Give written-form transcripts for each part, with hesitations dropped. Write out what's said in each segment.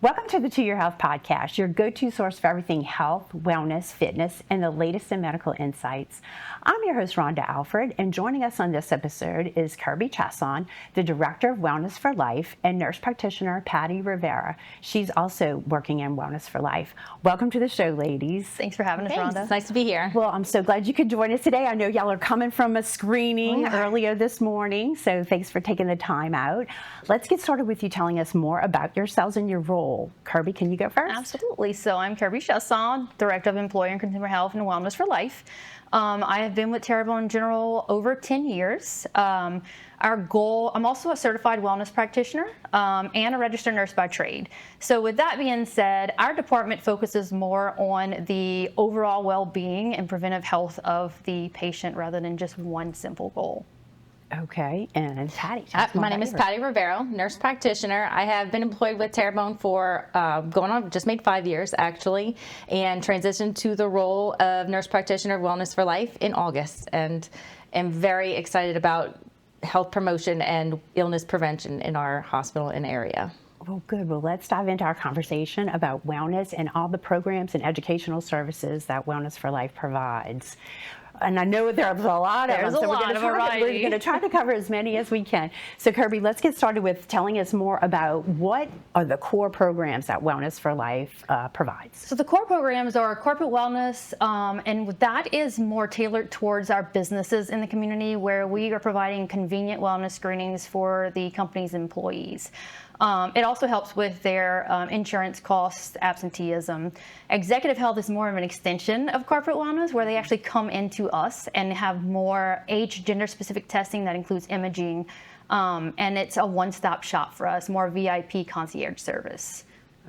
Welcome to the To Your Health podcast, your go-to source for everything health, wellness, fitness, and the latest in medical insights. I'm your host, Rhonda Alfred, and joining us on this episode is Kirbie Chaisson, the Director of Wellness for Life, and Nurse Practitioner Patty Rivero. She's also working in Wellness for Life. Welcome to the show, ladies. Thanks for having us, Rhonda. It's nice to be here. Well, I'm so glad you could join us today. I know y'all are coming from a screening earlier this morning, so thanks for taking the time out. Let's get started with you telling us more about yourselves and your role. Kirbie, can you go first? Absolutely. So I'm Kirbie Chaisson, Director of Employer and Consumer Health and Wellness for Life. I have been with Terrebonne General over 10 years. Our goal, I'm also a certified wellness practitioner and a registered nurse by trade. So with that being said, our department focuses more on the overall well-being and preventive health of the patient rather than just one simple goal. Okay, and Patty. My name is Patty Rivero, nurse practitioner. I have been employed with Terrebonne for just made 5 years actually, and transitioned to the role of nurse practitioner wellness for life in August, and am very excited about health promotion and illness prevention in our hospital and area. Well, good. Well, let's dive into our conversation about wellness and all the programs and educational services that Wellness for Life provides. And I know there's a lot of them, so we're going to try to cover as many as we can. So, Kirbie, let's get started with telling us more about what are the core programs that Wellness for Life provides. So the core programs are corporate wellness, and that is more tailored towards our businesses in the community, where we are providing convenient wellness screenings for the company's employees. It also helps with their insurance costs, absenteeism. Executive health is more of an extension of corporate wellness, where they actually come into us and have more age, gender-specific testing that includes imaging, and it's a one-stop shop for us, more VIP concierge service.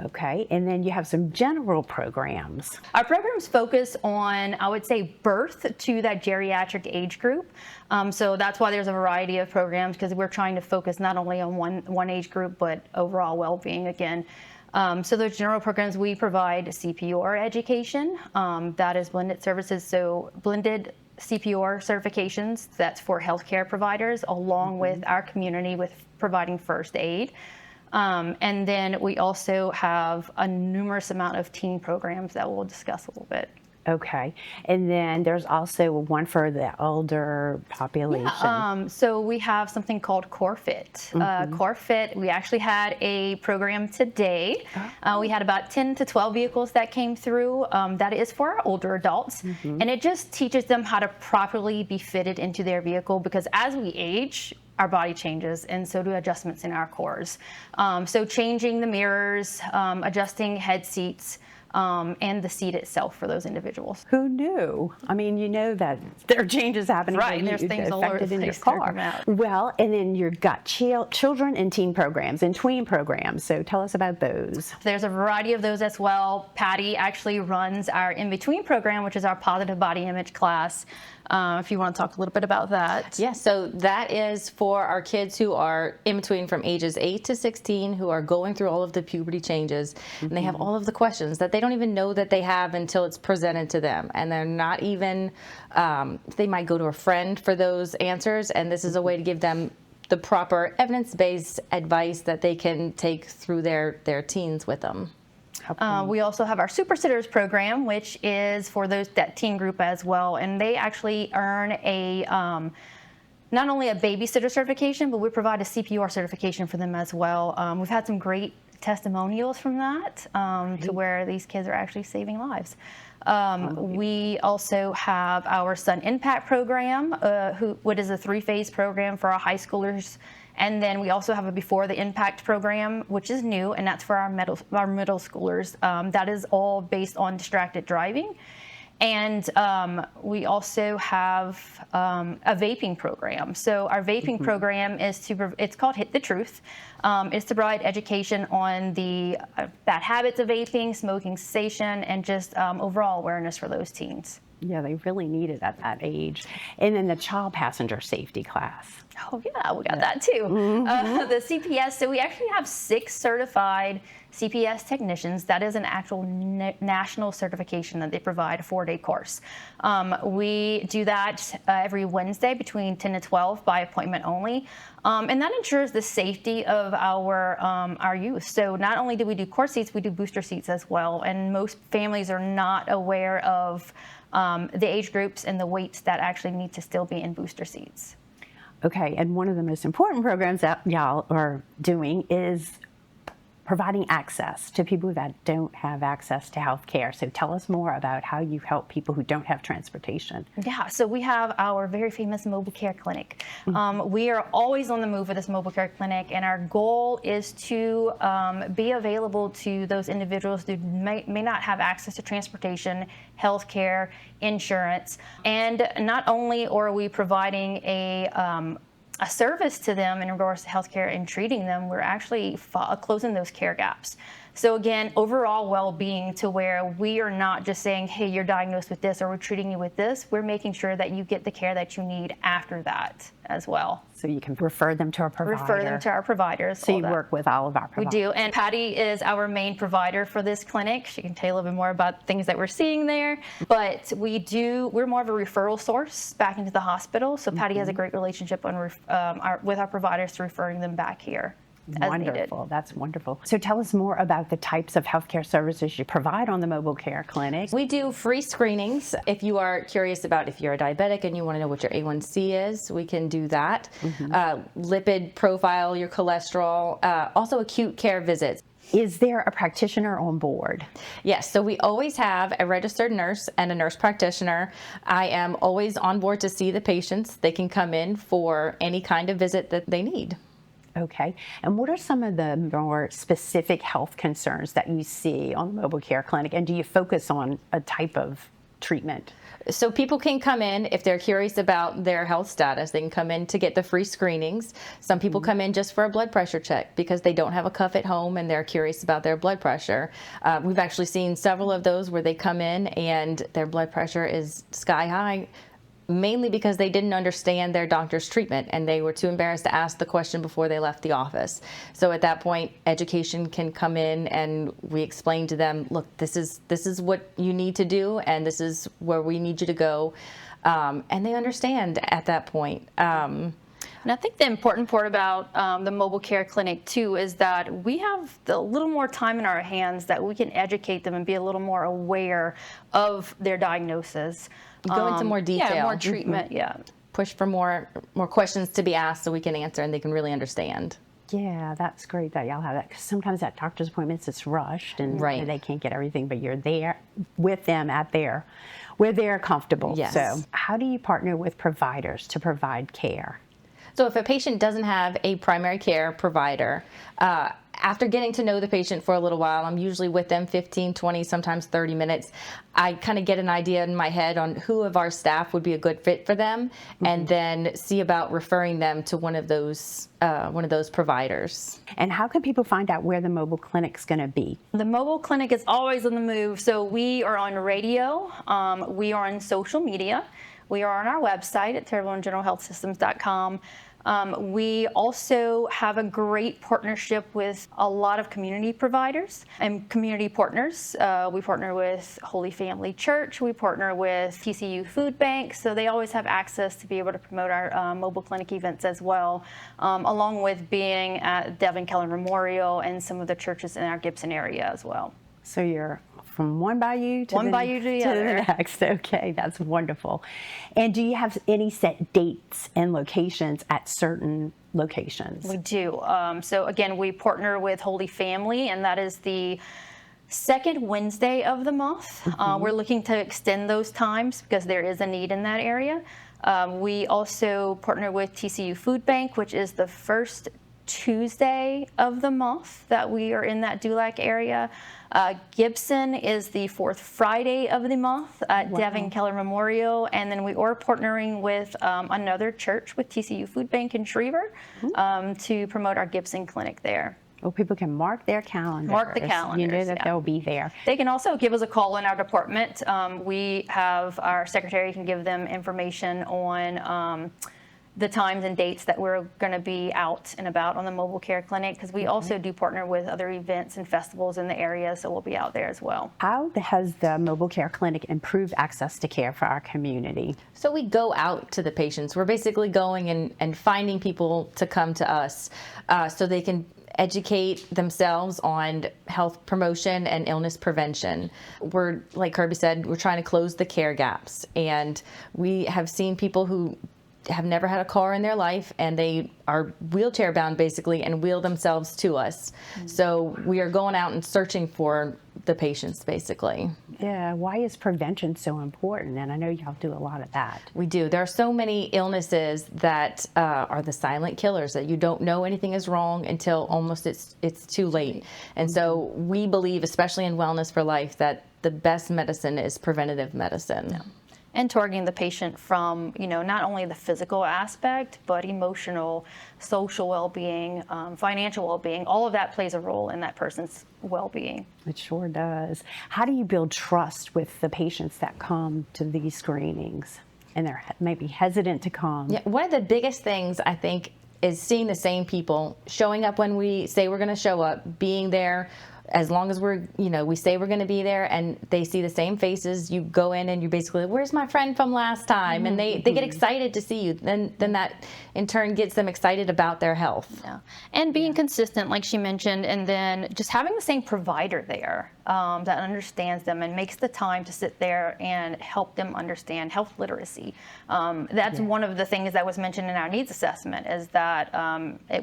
Okay, and then you have some general programs. Our programs focus on, I would say, birth to that geriatric age group. So that's why there's a variety of programs, because we're trying to focus not only on one age group, but overall well-being again. So those general programs, we provide CPR education. That is blended services, so blended CPR certifications, that's for healthcare providers, along with our community with providing first aid. And then we also have a numerous amount of teen programs that we'll discuss a little bit. Okay, and then there's also one for the older population. Yeah, so we have something called Core Fit. Core Fit, we actually had a program today. We had about 10 to 12 vehicles that came through. That is for our older adults, and it just teaches them how to properly be fitted into their vehicle, because as we age, our body changes, and so do adjustments in our cores. So changing the mirrors, adjusting head seats, and the seat itself for those individuals. Who knew? I mean, you know that there are changes happening. Right, and there's things all over the in your place car. Well, and then you've got children and teen programs and tween programs. So tell us about those. There's a variety of those as well. Patty actually runs our in-between program, which is our positive body image class. If you want to talk a little bit about that. Yeah, so that is for our kids who are in between from ages 8 to 16, who are going through all of the puberty changes, and they have all of the questions that they don't even know that they have until it's presented to them. And they're not even, they might go to a friend for those answers, and this is a way to give them the proper evidence-based advice that they can take through their teens with them. We also have our Super Sitters program, which is for that teen group as well, and they actually earn a not only a babysitter certification, but we provide a CPR certification for them as well. We've had some great testimonials from that to where these kids are actually saving lives. We also have our Sun Impact program, what is a 3-phase program for our high schoolers. And then we also have a Before the Impact program, which is new, and that's for our middle schoolers. That is all based on distracted driving. And we also have a vaping program. So our vaping program it's called Hit the Truth. It's to provide education on the bad habits of vaping, smoking cessation, and just overall awareness for those teens. Yeah, they really need it at that age. And then the child passenger safety class. Oh yeah, we got that too. The CPS, so we actually have 6 certified CPS technicians. That is an actual national certification that they provide, a 4-day course. We do that every Wednesday between 10 to 12 by appointment only. And that ensures the safety of our youth. So not only do we do core seats, we do booster seats as well. And most families are not aware of the age groups and the weights that actually need to still be in booster seats. Okay, and one of the most important programs that y'all are doing is providing access to people that don't have access to health care. So tell us more about how you help people who don't have transportation. Yeah, so we have our very famous mobile care clinic. We are always on the move with this mobile care clinic, and our goal is to be available to those individuals who may not have access to transportation, health care, insurance. And not only are we providing a service to them in regards to healthcare and treating them, we're actually closing those care gaps. So again, overall well-being, to where we are not just saying, hey, you're diagnosed with this or we're treating you with this. We're making sure that you get the care that you need after that as well. So you can refer them to a provider. Refer them to our providers. So you work with all of our providers. We do, and Patty is our main provider for this clinic. She can tell you a little bit more about things that we're seeing there. But we're more of a referral source back into the hospital. So Patty has a great relationship with our providers to referring them back here. Wonderful. That's wonderful. So tell us more about the types of healthcare services you provide on the mobile care clinic. We do free screenings. If you are curious about if you're a diabetic and you want to know what your A1C is, we can do that. Lipid profile, your cholesterol, also acute care visits. Is there a practitioner on board? Yes, so we always have a registered nurse and a nurse practitioner. I am always on board to see the patients. They can come in for any kind of visit that they need. Okay. And what are some of the more specific health concerns that you see on the mobile care clinic? And do you focus on a type of treatment? So people can come in if they're curious about their health status. They can come in to get the free screenings. Some people come in just for a blood pressure check because they don't have a cuff at home and they're curious about their blood pressure. We've actually seen several of those where they come in and their blood pressure is sky high, mainly because they didn't understand their doctor's treatment and they were too embarrassed to ask the question before they left the office. So at that point, education can come in and we explain to them, look, this is what you need to do and this is where we need you to go. And they understand at that point. And I think the important part about the mobile care clinic too is that we have a little more time in our hands that we can educate them and be a little more aware of their diagnosis. Go into more detail. Yeah, more treatment, yeah. Push for more questions to be asked so we can answer and they can really understand. Yeah, that's great that y'all have that. 'Cause sometimes at doctor's appointments, it's rushed and they can't get everything, but you're there with them where they're comfortable. Yes. So how do you partner with providers to provide care? So if a patient doesn't have a primary care provider, after getting to know the patient for a little while, I'm usually with them 15, 20, sometimes 30 minutes. I kind of get an idea in my head on who of our staff would be a good fit for them, and then see about referring them to one of those providers. And how can people find out where the mobile clinic's going to be? The mobile clinic is always on the move. So we are on radio. We are on social media. We are on our website at terrebonnegeneralhealthsystems.com. We also have a great partnership with a lot of community providers and community partners. We partner with Holy Family Church. We partner with TCU Food Bank. So they always have access to be able to promote our mobile clinic events as well, along with being at Devin Keller Memorial and some of the churches in our Gibson area as well. So you're from one bayou to the other. next. Okay, that's wonderful. And do you have any set dates and locations at certain locations? We do. So again, we partner with Holy Family, and that is the second Wednesday of the month. We're looking to extend those times because there is a need in that area. We also partner with TCU Food Bank, which is the first Tuesday of the month that we are in that Dulac area. Gibson is the fourth Friday of the month at Devin Keller Memorial. And then we are partnering with another church with TCU Food Bank in Schriever to promote our Gibson clinic there. Well, people can mark their calendars. Mark the calendars. You know that they'll be there. They can also give us a call in our department. We have our secretary can give them information on the times and dates that we're going to be out and about on the mobile care clinic, because we also do partner with other events and festivals in the area, so we'll be out there as well. How has the mobile care clinic improved access to care for our community? So we go out to the patients. We're basically going and finding people to come to us so they can educate themselves on health promotion and illness prevention. We're, like Kirbie said, we're trying to close the care gaps. And we have seen people who have never had a car in their life, and they are wheelchair bound basically and wheel themselves to us. So we are going out and searching for the patients basically. Yeah, why is prevention so important? And I know y'all do a lot of that. We do. There are so many illnesses that are the silent killers, that you don't know anything is wrong until almost it's too late. And so we believe, especially in Wellness for Life, that the best medicine is preventative medicine. Yeah. And targeting the patient from, not only the physical aspect, but emotional, social well-being, financial well-being. All of that plays a role in that person's well-being. It sure does. How do you build trust with the patients that come to these screenings and they're maybe hesitant to come? Yeah, one of the biggest things, I think, is seeing the same people, showing up when we say we're going to show up, being there. As long as we say we're going to be there and they see the same faces, you go in and you basically, where's my friend from last time? And they get excited to see you. Then that in turn gets them excited about their health. Yeah. And being consistent, like she mentioned, and then just having the same provider there that understands them and makes the time to sit there and help them understand health literacy. That's one of the things that was mentioned in our needs assessment, is that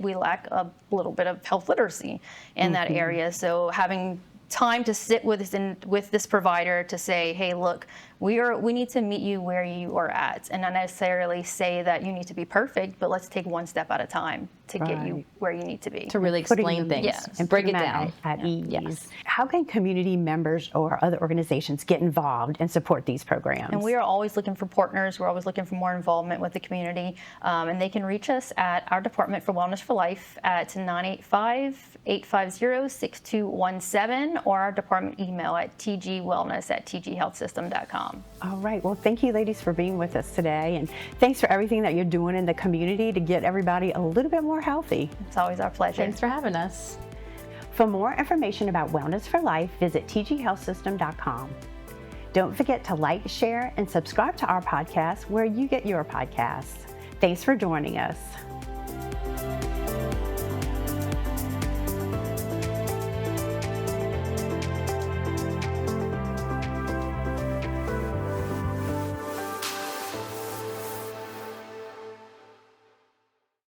we lack a little bit of health literacy in that area. So having time to sit with this provider to say, hey, look, we need to meet you where you are at, and not necessarily say that you need to be perfect, but let's take one step at a time to get you where you need to be. To really explain things and break it down. At ease. Yes. How can community members or other organizations get involved and support these programs? And we are always looking for partners. We're always looking for more involvement with the community. And they can reach us at our Department for Wellness for Life at 985-850-6217, or our department email at tgwellness@tghealthsystem.com. All right. Well, thank you, ladies, for being with us today. And thanks for everything that you're doing in the community to get everybody a little bit more healthy. It's always our pleasure. Thanks for having us. For more information about Wellness for Life, visit tghealthsystem.com. Don't forget to like, share, and subscribe to our podcast where you get your podcasts. Thanks for joining us.